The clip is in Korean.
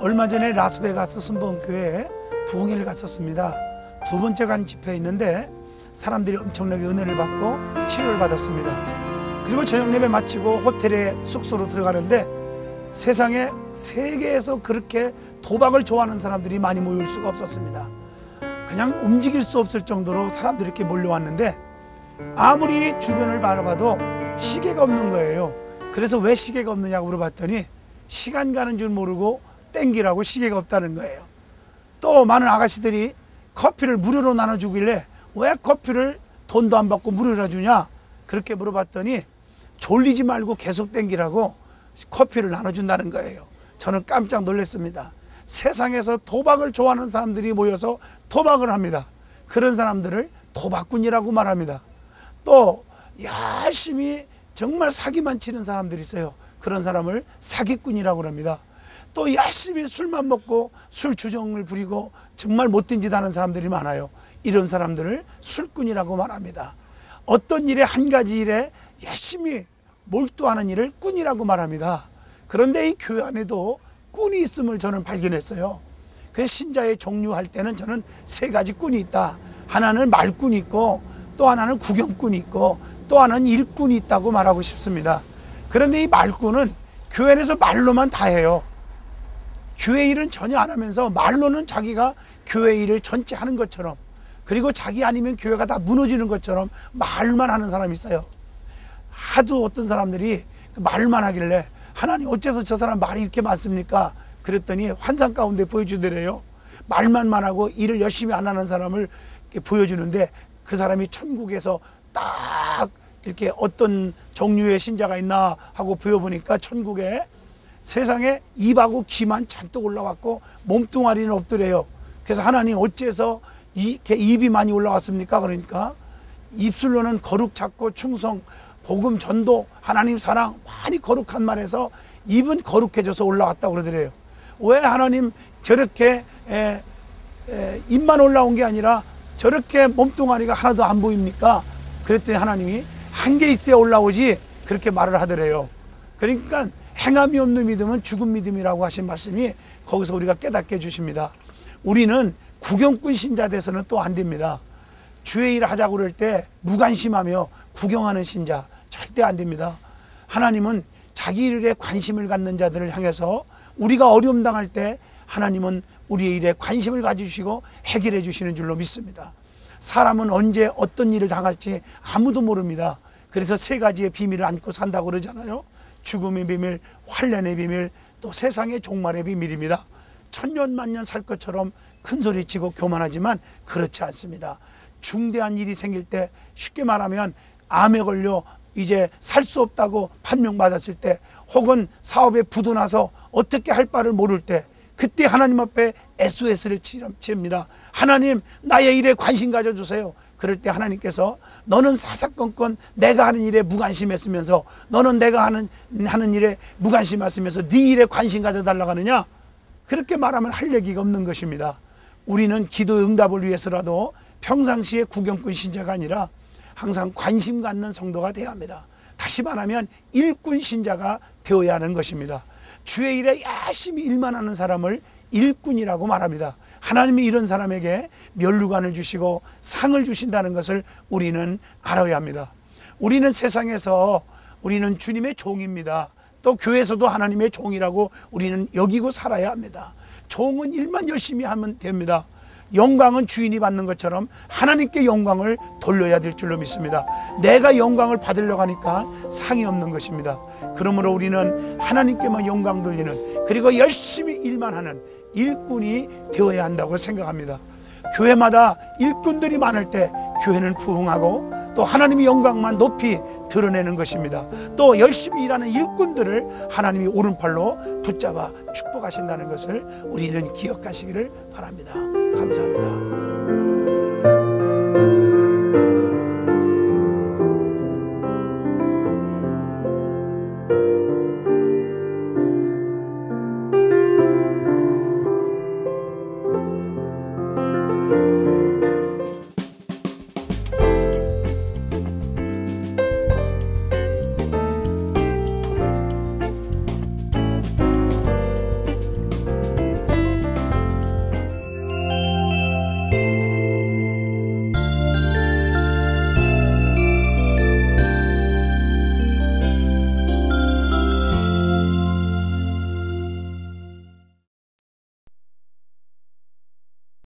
얼마 전에 라스베가스 순복음교회에 부흥회를 갔었습니다. 두 번째 간 집회에 있는데 사람들이 엄청나게 은혜를 받고 치료를 받았습니다. 그리고 저녁 예배 마치고 호텔에 숙소로 들어가는데 세상에 세계에서 그렇게 도박을 좋아하는 사람들이 많이 모일 수가 없었습니다. 그냥 움직일 수 없을 정도로 사람들이 이렇게 몰려왔는데 아무리 주변을 바라봐도 시계가 없는 거예요. 그래서 왜 시계가 없느냐고 물어봤더니 시간 가는 줄 모르고 땡기라고 시계가 없다는 거예요. 또 많은 아가씨들이 커피를 무료로 나눠주길래 왜 커피를 돈도 안 받고 무료로 주냐 그렇게 물어봤더니 졸리지 말고 계속 땡기라고 커피를 나눠준다는 거예요. 저는 깜짝 놀랐습니다. 세상에서 도박을 좋아하는 사람들이 모여서 도박을 합니다. 그런 사람들을 도박꾼이라고 말합니다. 또 열심히 정말 사기만 치는 사람들이 있어요. 그런 사람을 사기꾼이라고 합니다. 또 열심히 술만 먹고 술 주정을 부리고 정말 못된 짓 하는 사람들이 많아요. 이런 사람들을 술꾼이라고 말합니다. 어떤 일에 한 가지 일에 열심히 몰두하는 일을 꾼이라고 말합니다. 그런데 이 교회 안에도 꾼이 있음을 저는 발견했어요. 그래서 신자의 종류할 때는 저는 세 가지 꾼이 있다. 하나는 말꾼이 있고 또 하나는 구경꾼이 있고 또 하나는 일꾼이 있다고 말하고 싶습니다. 그런데 이 말꾼은 교회 안에서 말로만 다 해요. 교회 일은 전혀 안 하면서 말로는 자기가 교회 일을 전체 하는 것처럼, 그리고 자기 아니면 교회가 다 무너지는 것처럼 말만 하는 사람이 있어요. 하도 어떤 사람들이 말만 하길래 하나님 어째서 저 사람 말이 이렇게 많습니까? 그랬더니 환상 가운데 보여주더래요. 말만 하고 일을 열심히 안 하는 사람을 보여주는데 그 사람이 천국에서 딱 이렇게 어떤 종류의 신자가 있나 하고 보여보니까 천국에 세상에 입하고 귀만 잔뜩 올라왔고 몸뚱아리는 없더래요. 그래서 하나님 어째서 이렇게 입이 많이 올라왔습니까? 그러니까 입술로는 거룩 찾고 충성, 복음, 전도, 하나님 사랑 많이 거룩한 말에서 입은 거룩해져서 올라왔다고 그러더래요. 왜 하나님 저렇게 입만 올라온 게 아니라 저렇게 몸뚱아리가 하나도 안 보입니까? 그랬더니 하나님이 한 개 있어야 올라오지 그렇게 말을 하더래요. 그러니까 행함이 없는 믿음은 죽은 믿음이라고 하신 말씀이 거기서 우리가 깨닫게 해주십니다. 우리는 구경꾼 신자 돼서는 또 안 됩니다. 주의 일 하자고 그럴 때 무관심하며 구경하는 신자 절대 안 됩니다. 하나님은 자기 일에 관심을 갖는 자들을 향해서 우리가 어려움 당할 때 하나님은 우리의 일에 관심을 가지시고 해결해 주시는 줄로 믿습니다. 사람은 언제 어떤 일을 당할지 아무도 모릅니다. 그래서 세 가지의 비밀을 안고 산다고 그러잖아요. 죽음의 비밀, 환난의 비밀, 또 세상의 종말의 비밀입니다. 천년만년 살 것처럼 큰소리치고 교만하지만 그렇지 않습니다. 중대한 일이 생길 때, 쉽게 말하면 암에 걸려 이제 살 수 없다고 판명받았을 때, 혹은 사업에 부도나서 어떻게 할 바를 모를 때, 그때 하나님 앞에 SOS를 칩니다. 하나님, 나의 일에 관심 가져주세요. 그럴 때 하나님께서 너는 사사건건 내가 하는 일에 무관심했으면서, 너는 내가 하는 일에 무관심했으면서 네 일에 관심 가져달라고 하느냐? 그렇게 말하면 할 얘기가 없는 것입니다. 우리는 기도 응답을 위해서라도 평상시에 구경꾼 신자가 아니라 항상 관심 갖는 성도가 되어야 합니다. 다시 말하면 일꾼 신자가 되어야 하는 것입니다. 주의 일에 열심히 일만 하는 사람을 일꾼이라고 말합니다. 하나님이 이런 사람에게 면류관을 주시고 상을 주신다는 것을 우리는 알아야 합니다. 우리는 세상에서 우리는 주님의 종입니다. 또 교회에서도 하나님의 종이라고 우리는 여기고 살아야 합니다. 종은 일만 열심히 하면 됩니다. 영광은 주인이 받는 것처럼 하나님께 영광을 돌려야 될 줄로 믿습니다. 내가 영광을 받으려고 하니까 상이 없는 것입니다. 그러므로 우리는 하나님께만 영광 돌리는, 그리고 열심히 일만 하는 일꾼이 되어야 한다고 생각합니다. 교회마다 일꾼들이 많을 때 교회는 부흥하고 또 하나님의 영광만 높이 드러내는 것입니다. 또 열심히 일하는 일꾼들을 하나님이 오른팔로 붙잡아 축복하신다는 것을 우리는 기억하시기를 바랍니다. 감사합니다.